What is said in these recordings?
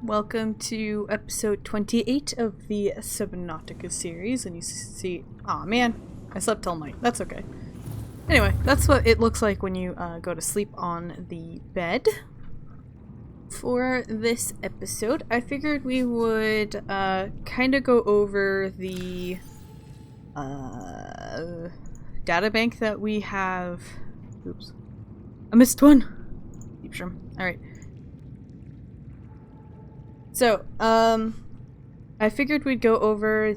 Welcome to episode 28 of the Subnautica series, and you see, aw man, I slept all night, that's okay. Anyway, that's what it looks like when you go to sleep on the bed. For this episode, I figured we would kind of go over the databank that we have. Oops. I missed one! Deep shrimp. Alright. So, I figured we'd go over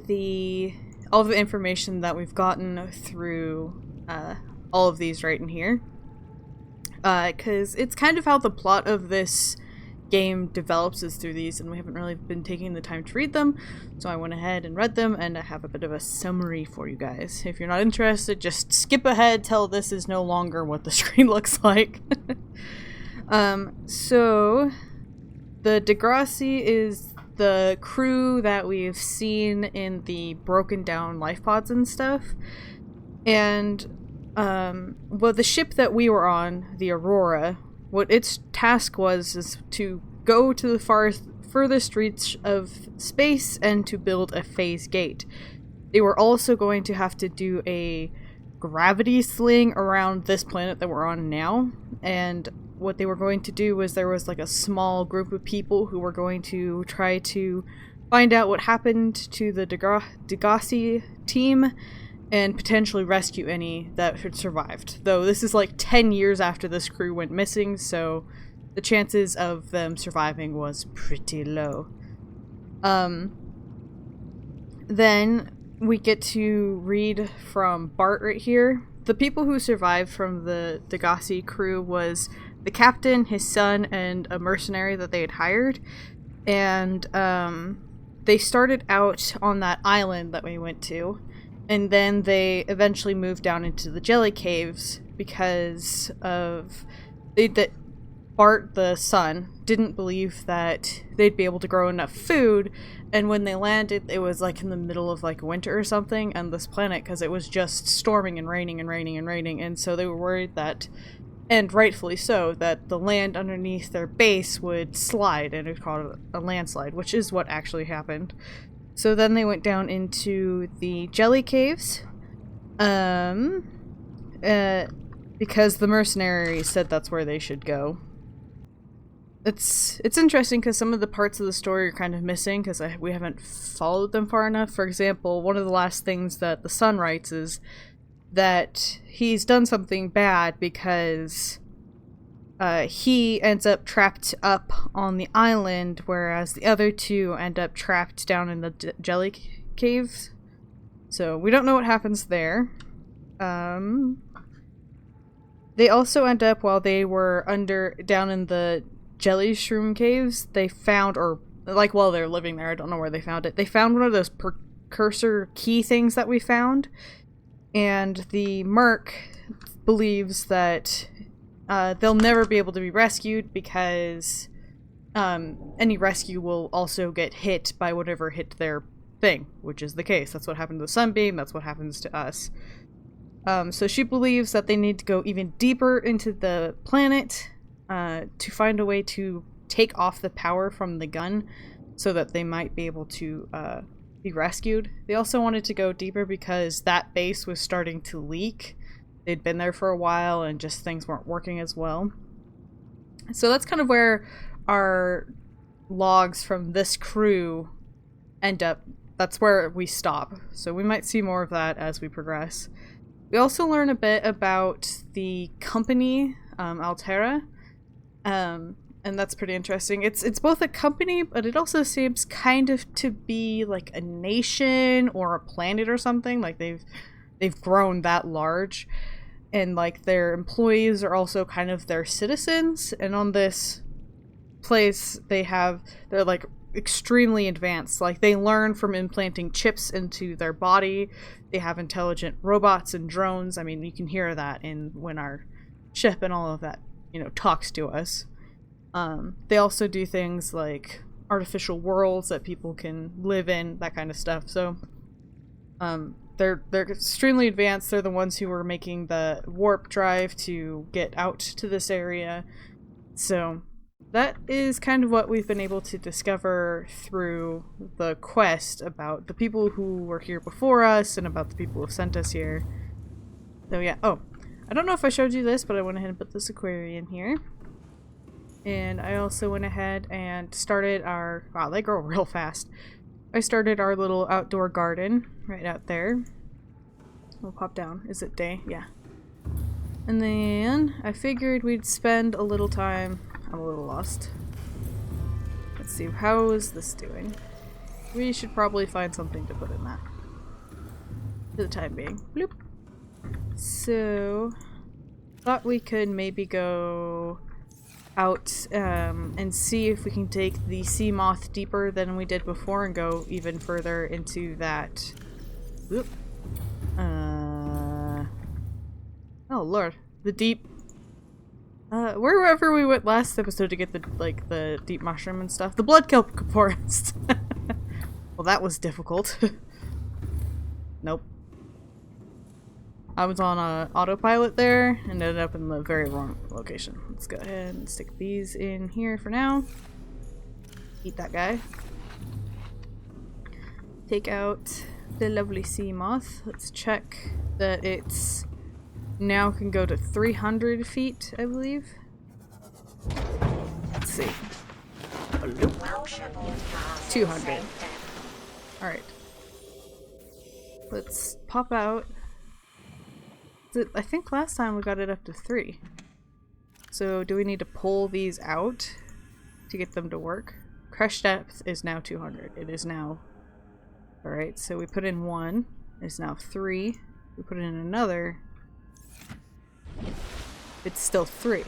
all the information that we've gotten through all of these right in here. Because it's kind of how the plot of this game develops is through these, and we haven't really been taking the time to read them, so I went ahead and read them, and I have a bit of a summary for you guys. If you're not interested, just skip ahead till this is no longer what the screen looks like. So the Degrassi is the crew that we've seen in the broken down life pods and stuff, and well, the ship that we were on, the Aurora, what its task was is to go to the furthest reach of space and to build a phase gate. They were also going to have to do a gravity sling around this planet that we're on now, and what they were going to do was there was like a small group of people who were going to try to find out what happened to the Degrassi team and potentially rescue any that had survived. Though this is like 10 years after this crew went missing, so the chances of them surviving was pretty low. Then we get to read from Bart right here. The people who survived from the Degrassi crew was the captain, his son, and a mercenary that they had hired. And they started out on that island that we went to, and then they eventually moved down into the jelly caves because of that Bart, the son, didn't believe that they'd be able to grow enough food, and when they landed, it was like in the middle of like winter or something on this planet because it was just storming and raining and raining and raining, and so they were worried that, and rightfully so, that the land underneath their base would slide, and it called a landslide, which is what actually happened. So then they went down into the jelly caves, because the mercenary said that's where they should go. It's interesting because some of the parts of the story are kind of missing because we haven't followed them far enough. For example, one of the last things that the son writes is that he's done something bad because he ends up trapped up on the island, whereas the other two end up trapped down in the jelly caves. So we don't know what happens there. They also end up, while they were down in the jelly shroom caves, they found, or like while they're living there, I don't know where they found it, they found one of those precursor key things that we found, and the merc believes that they'll never be able to be rescued because any rescue will also get hit by whatever hit their thing, which is the case. That's what happened to the Sunbeam, that's what happens to us. So she believes that they need to go even deeper into the planet to find a way to take off the power from the gun so that they might be able to be rescued. They also wanted to go deeper because that base was starting to leak. They'd been there for a while and just things weren't working as well. So that's kind of where our logs from this crew end up. That's where we stop. So we might see more of that as we progress. We also learn a bit about the company, Altera, and that's pretty interesting. It's both a company, but it also seems kind of to be like a nation or a planet or something. Like they've grown that large, and like their employees are also kind of their citizens. And on this place, they're like extremely advanced. Like they learn from implanting chips into their body. They have intelligent robots and drones. I mean, you can hear that when our ship and all of that, talks to us. They also do things like artificial worlds that people can live in, that kind of stuff. So they're extremely advanced. They're the ones who were making the warp drive to get out to this area. So that is kind of what we've been able to discover through the quest about the people who were here before us and about the people who sent us here. So yeah, oh, I don't know if I showed you this, but I went ahead and put this aquarium here. And I also went ahead and started our, wow, they grow real fast. I started our little outdoor garden right out there. We'll pop down. Is it day? Yeah. And then I figured we'd spend a little time. I'm a little lost. Let's see, how is this doing? We should probably find something to put in that. For the time being. Bloop. So, thought we could maybe go out and see if we can take the sea moth deeper than we did before and go even further into that. Whoop. Oh lord, the deep. Wherever we went last episode to get the deep mushroom and stuff, the Bloodkelp forest. Well, that was difficult. Nope. I was on autopilot there and ended up in the very wrong location. Let's go ahead and stick these in here for now. Eat that guy. Take out the lovely sea moth. Let's check that it's now can go to 300 feet, I believe. Let's see. 200. Alright. Let's pop out. I think last time we got it up to 3. So do we need to pull these out to get them to work? Crush depth is now 200. It is now. Alright, so we put in 1. It's now 3. We put in another. It's still 3.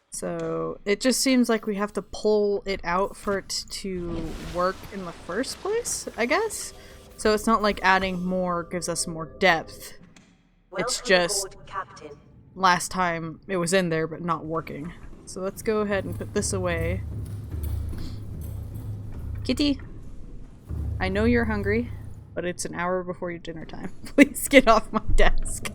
So it just seems like we have to pull it out for it to work in the first place, I guess? So it's not like adding more gives us more depth. It's just last time it was in there but not working. So let's go ahead and put this away. Kitty, I know you're hungry, but it's an hour before your dinner time. Please get off my desk.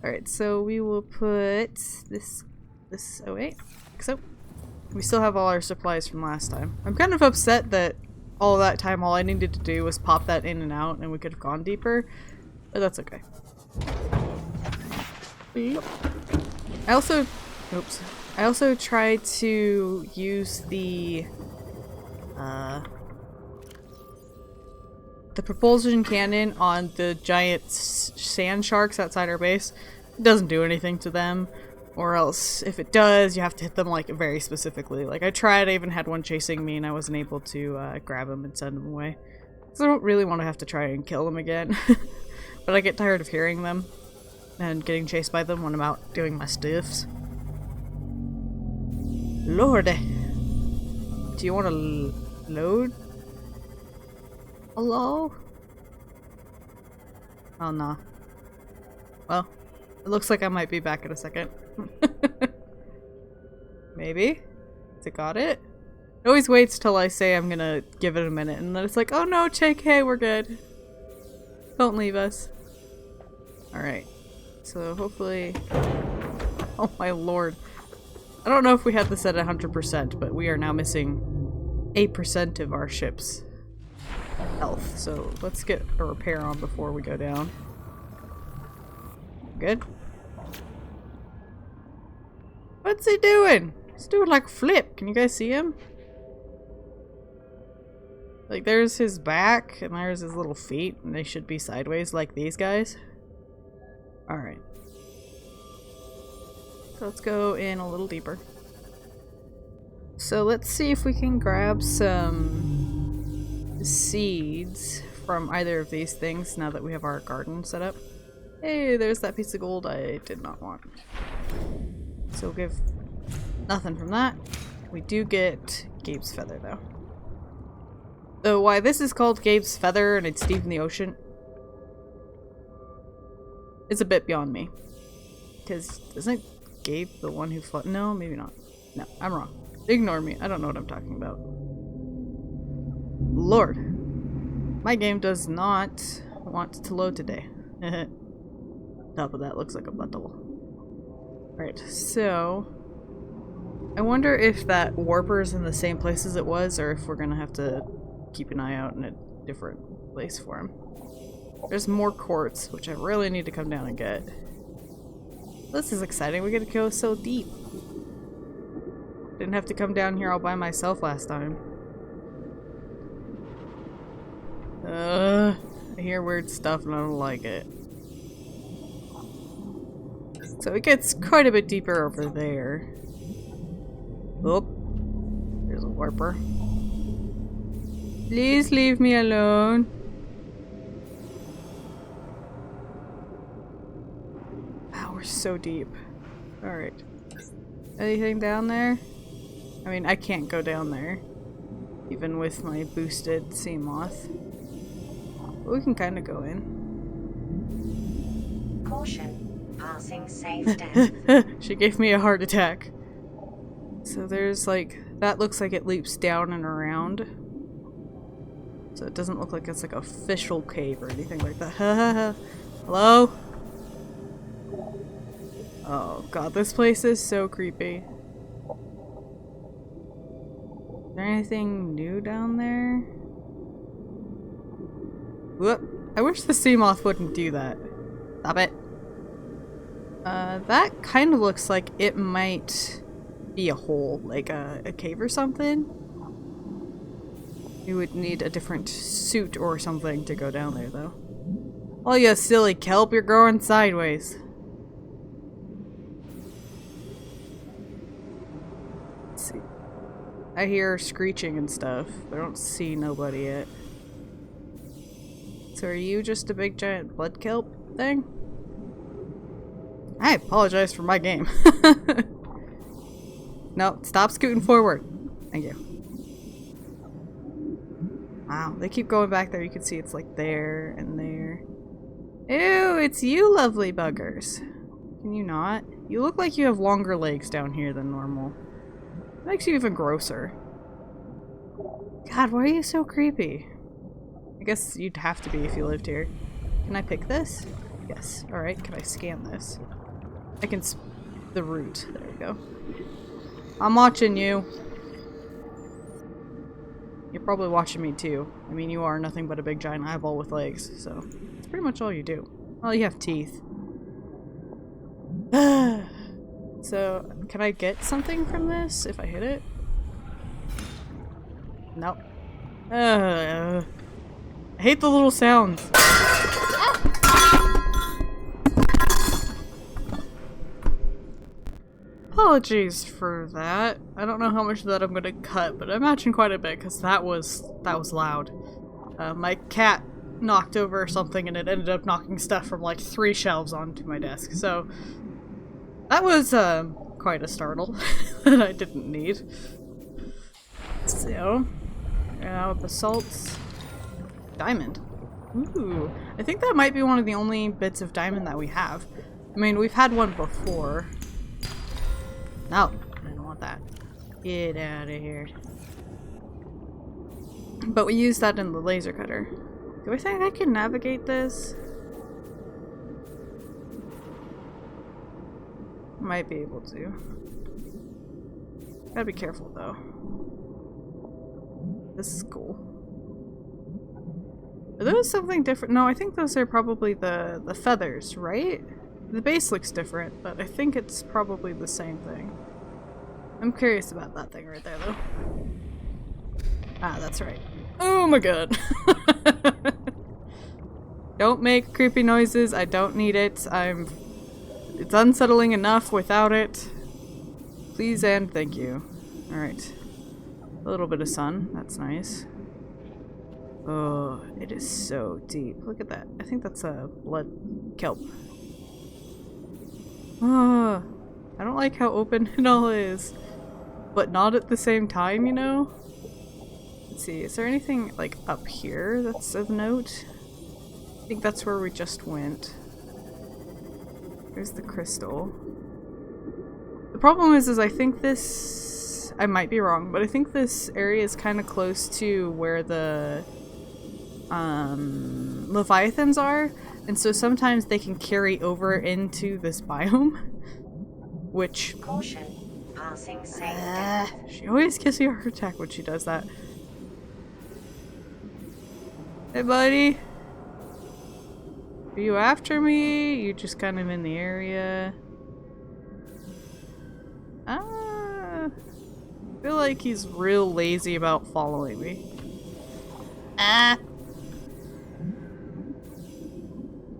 Alright, so we will put this away. So we still have all our supplies from last time. I'm kind of upset that all that time all I needed to do was pop that in and out and we could have gone deeper, but that's okay. I also tried to use the propulsion cannon on the giant sand sharks outside our base. It doesn't do anything to them, or else if it does, you have to hit them like very specifically. Like I tried, I even had one chasing me and I wasn't able to grab him and send him away. So I don't really want to have to try and kill them again. But I get tired of hearing them and getting chased by them when I'm out doing my stuffs. Lordy. Do you want to load? Hello? Oh no. Well, it looks like I might be back in a second. Maybe? Has it got it? It always waits till I say I'm gonna give it a minute and then it's like, oh no, JK, we're good. Don't leave us. Alright. So hopefully... Oh my lord. I don't know if we had this at 100%, but we are now missing 8% of our ship's health. So let's get a repair on before we go down. Good? What's he doing? He's doing like a flip. Can you guys see him? Like there's his back and there's his little feet and they should be sideways like these guys. Alright. So let's go in a little deeper. So let's see if we can grab some seeds from either of these things now that we have our garden set up. Hey, there's that piece of gold I did not want. So we'll give nothing from that. We do get Gabe's feather though. So why this is called Gabe's feather and it's deep in the ocean is a bit beyond me. Because isn't Gabe the one who floated? No, maybe not. No, I'm wrong. Ignore me. I don't know what I'm talking about. Lord. My game does not want to load today. Top of that looks like a bundle. Right, so I wonder if that warper's in the same place as it was, or if we're gonna have to keep an eye out in a different place for him. There's more quartz, which I really need to come down and get. This is exciting, we get to go so deep. Didn't have to come down here all by myself last time. I hear weird stuff and I don't like it. So it gets quite a bit deeper over there. Oh, there's a warper. Please leave me alone. Wow, we're so deep. Alright. Anything down there? I mean, I can't go down there. Even with my boosted sea moth. But we can kind of go in. Caution. Passing safe depth. She gave me a heart attack. So there's like, that looks like it leaps down and around. So it doesn't look like it's like a official cave or anything like that. Hello? Oh god, this place is so creepy. Is there anything new down there? Whoop. I wish the sea moth wouldn't do that. Stop it. That kind of looks like it might be a hole, like a cave or something. You would need a different suit or something to go down there, though. Oh, you silly kelp, you're growing sideways. Let's see. I hear screeching and stuff, but I don't see nobody yet. So are you just a big giant bloodkelp thing? I apologize for my game. No, stop scooting forward. Thank you. Wow, they keep going back there. You can see it's like there and there. Ew, it's you lovely buggers. Can you not? You look like you have longer legs down here than normal. It makes you even grosser. God, why are you so creepy? I guess you'd have to be if you lived here. Can I pick this? Yes. Alright, can I scan this? I can the root. There we go. I'm watching you. You're probably watching me too. I mean, you are nothing but a big giant eyeball with legs, so that's pretty much all you do. Well, you have teeth. So, can I get something from this if I hit it? Nope. I hate the little sounds. Apologies for that. I don't know how much of that I'm gonna cut, but I imagine quite a bit because that was loud. My cat knocked over something and it ended up knocking stuff from like 3 shelves onto my desk. So that was quite a startle that I didn't need. So now basalts, diamond. Ooh, I think that might be one of the only bits of diamond that we have. I mean, we've had one before. No, I don't want that. Get out of here. But we use that in the laser cutter. Do I think I can navigate this? Might be able to. Gotta be careful though. This is cool. Are those something different? No, I think those are probably the feathers, right? The base looks different, but I think it's probably the same thing. I'm curious about that thing right there, though. Ah, that's right. Oh my god. Don't make creepy noises. I don't need it. It's unsettling enough without it. Please and thank you. Alright. A little bit of sun. That's nice. Oh, it is so deep. Look at that. I think that's a Bloodkelp. Oh, I don't like how open it all is. But not at the same time, you know? Let's see, is there anything like up here that's of note? I think that's where we just went. There's the crystal. The problem is I think this... I might be wrong, but I think this area is kind of close to where the Leviathans are, and so sometimes they can carry over into this biome. which... Caution. Passing safe depth. She always gives me a heart attack when she does that. Hey, buddy. Are you after me? You just kind of in the area. I feel like he's real lazy about following me.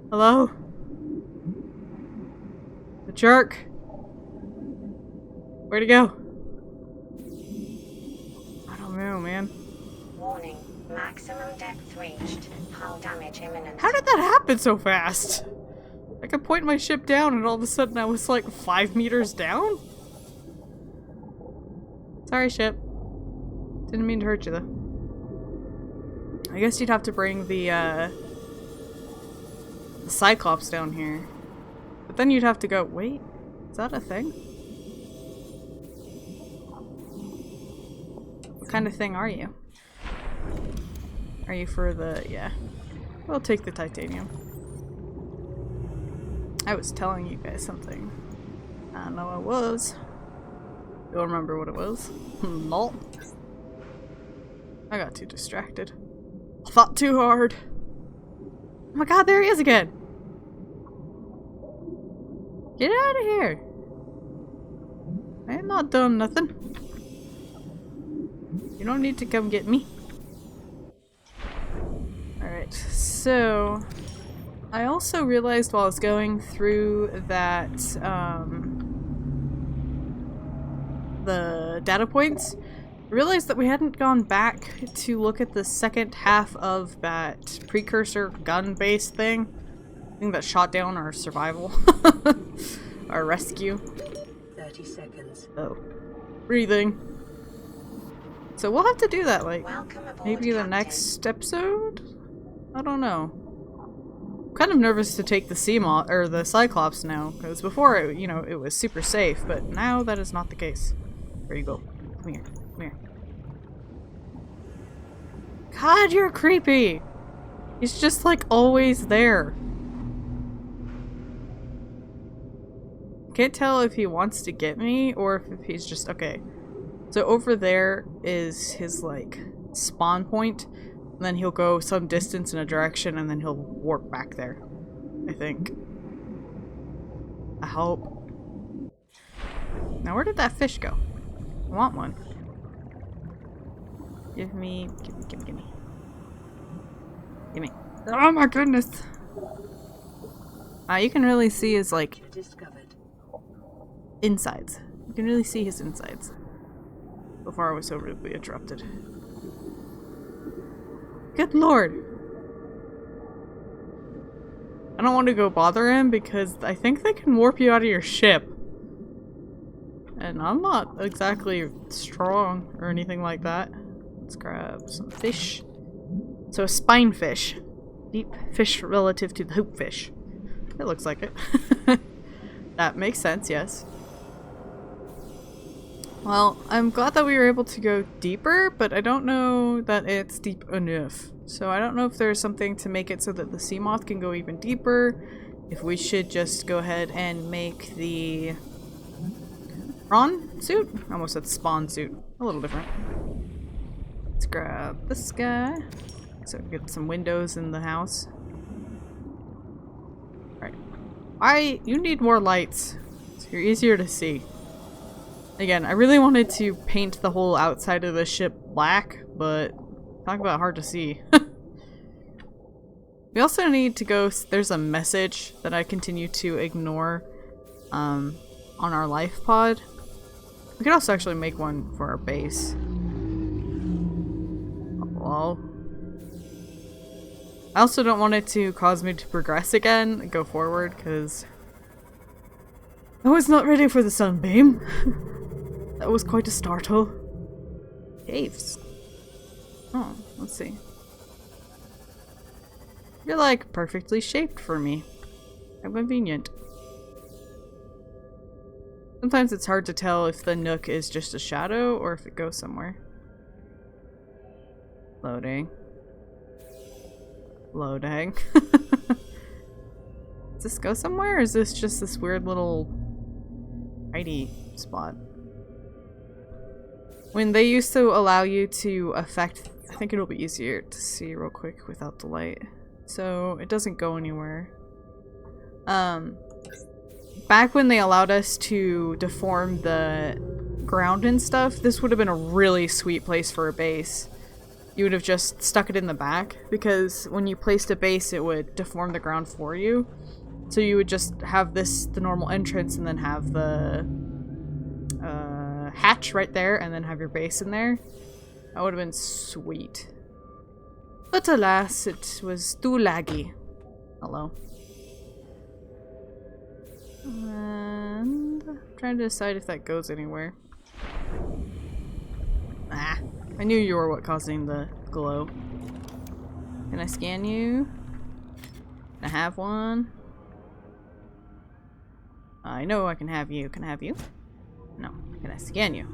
Hello? The jerk. Where'd he go? I don't know, man. Warning. Maximum depth reached. Hull damage imminent. How did that happen so fast? I could point my ship down and all of a sudden I was like 5 meters down? Sorry, ship. Didn't mean to hurt you though. I guess you'd have to bring the Cyclops down here. But then you'd have to go, wait, is that a thing? What kind of thing are you? Are you for the, yeah. We'll take the titanium. I was telling you guys something. I know I was. You'll remember what it was. No. I got too distracted. I thought too hard. Oh my god, there he is again! Get out of here! I ain't not done nothing. You don't need to come get me. Alright, so... I also realized while I was going through that, the data points, I realized that we hadn't gone back to look at the second half of that precursor gun-based thing. That shot down our survival. Our rescue. 30 seconds. Oh. Breathing. So we'll have to do that, like, Welcome aboard, maybe the Captain. next episode? I don't know. I'm kind of nervous to take the Seamoth, or the Cyclops now, because before, it, you know, it was super safe, but now that is not the case. Where you go? Come here. Come here. God, you're creepy! He's just, like, always there. Can't tell if he wants to get me or if he's just okay. So over there is his like spawn point, and then he'll go some distance in a direction and then he'll warp back there. I think. I hope. Now where did that fish go? I want one. Give me. Oh my goodness! You can really see his like Discovered. insides. You can really see his insides. Before I was so rudely interrupted. Good lord! I don't want to go bother him because I think they can warp you out of your ship. And I'm not exactly strong or anything like that. Let's grab some fish. So a spine fish. Deep fish relative to the hoop fish. It looks like it. That makes sense, yes. Well, I'm glad that we were able to go deeper, but I don't know that it's deep enough. So I don't know if there's something to make it so that the Seamoth can go even deeper. If we should just go ahead and make the prawn suit? I almost said spawn suit. A little different. Let's grab this guy. So we can get some windows in the house. Alright. You need more lights. So you're easier to see. Again, I really wanted to paint the whole outside of the ship black, but talk about hard to see. We also need to go, there's a message that I continue to ignore on our life pod. We could also actually make one for our base. Hello. I also don't want it to cause me to progress again and go forward, because I was not ready for the sunbeam. That was quite a startle. Caves. Oh, let's see. You're like perfectly shaped for me. How convenient. Sometimes it's hard to tell if the nook is just a shadow or if it goes somewhere. Loading. Loading. Does this go somewhere or is this just this weird little hidey spot. When they used to allow you to affect, I think it'll be easier to see real quick without the light. So it doesn't go anywhere. Back when they allowed us to deform the ground and stuff, this would have been a really sweet place for a base. You would have just stuck it in the back, because when you placed a base it would deform the ground for you. So you would just have this, the normal entrance, and then have the hatch right there, and then have your base in there. That would have been sweet. But alas, it was too laggy. Hello. And I'm trying to decide if that goes anywhere. Ah, I knew you were what causing the glow. Can I scan you? Can I have one? I know I can have you. Can I have you? No. Can I scan you?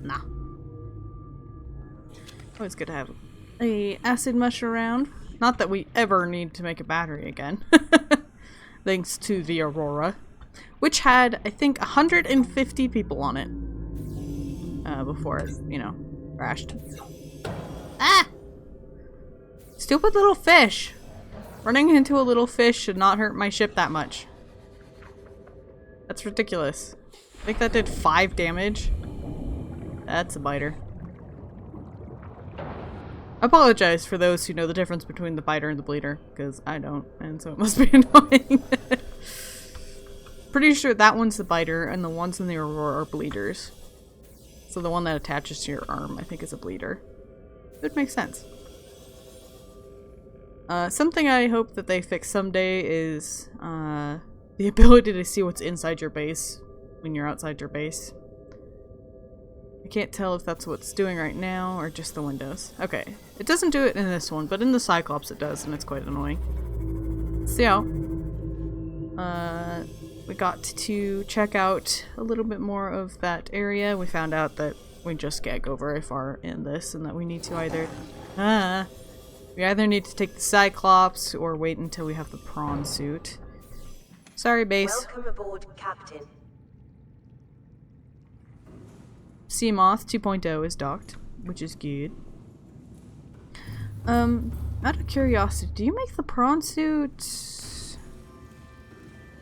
Nah. Always good to have a acid mush around. Not that we ever need to make a battery again. Thanks to the Aurora. Which had, I think, 150 people on it. Before it, you know, crashed. Ah! Stupid little fish! Running into a little fish should not hurt my ship that much. That's ridiculous. I think that did 5 damage. That's a biter. I apologize for those who know the difference between the biter and the bleeder, because I don't, and so it must be annoying. Pretty sure that one's the biter, and the ones in the Aurora are bleeders. So the one that attaches to your arm, I think, is a bleeder. It would make sense. Something I hope that they fix someday is the ability to see what's inside your base when you're outside your base. I can't tell if that's what it's doing right now or just the windows. Okay, it doesn't do it in this one, but in the Cyclops it does, and it's quite annoying. So, we got to check out a little bit more of that area. We found out that we just can't go very far in this, and that we need to either need to take the Cyclops or wait until we have the prawn suit. Sorry, base. Welcome aboard, Captain. Seamoth 2.0 is docked, which is good. Out of curiosity, do you make the prawn suit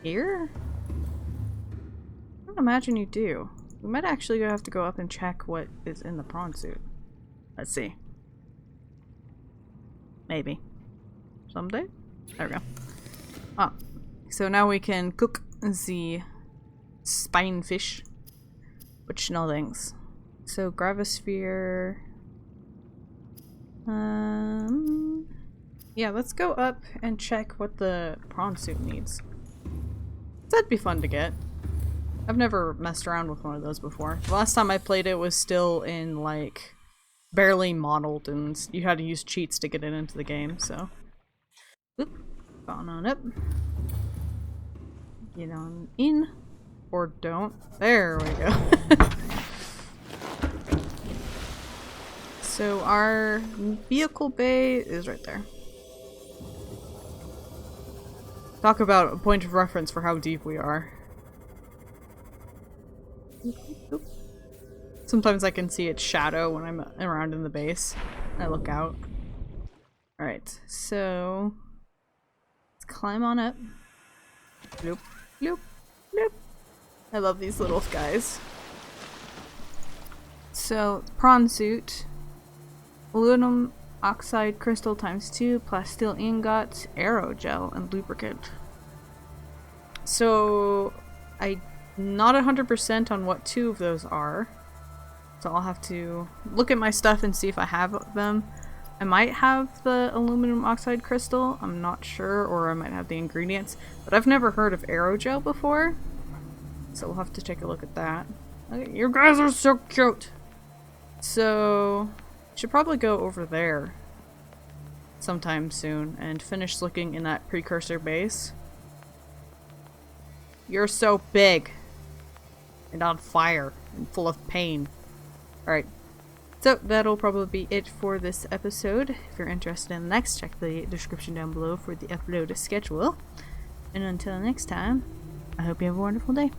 here? I don't imagine you do. We might actually have to go up and check what is in the prawn suit. Let's see. Maybe. Someday? There we go. Ah. So now we can cook the spinefish. Which no things. So gravisphere. Yeah, let's go up and check what the prawn suit needs. That'd be fun to get. I've never messed around with one of those before. The last time I played it was still in, like, barely modeled, and you had to use cheats to get it into the game, so. Oop. Gone on up. Get on in. Or don't. There we go. So our vehicle bay is right there. Talk about a point of reference for how deep we are. Sometimes I can see its shadow when I'm around in the base. I look out. Alright, so let's climb on up. Bloop, bloop, bloop. I love these little guys. So, prawn suit. Aluminum oxide crystal ×2, plasteel ingot, aerogel, and lubricant. So, I'm not 100% on what 2 of those are. So I'll have to look at my stuff and see if I have them. I might have the aluminum oxide crystal, I'm not sure, or I might have the ingredients. But I've never heard of aerogel before. So we'll have to take a look at that. Okay, you guys are so cute! So, should probably go over there sometime soon and finish looking in that precursor base. You're so big and on fire and full of pain. Alright, so that'll probably be it for this episode. If you're interested in the next, check the description down below for the upload schedule. And until next time, I hope you have a wonderful day.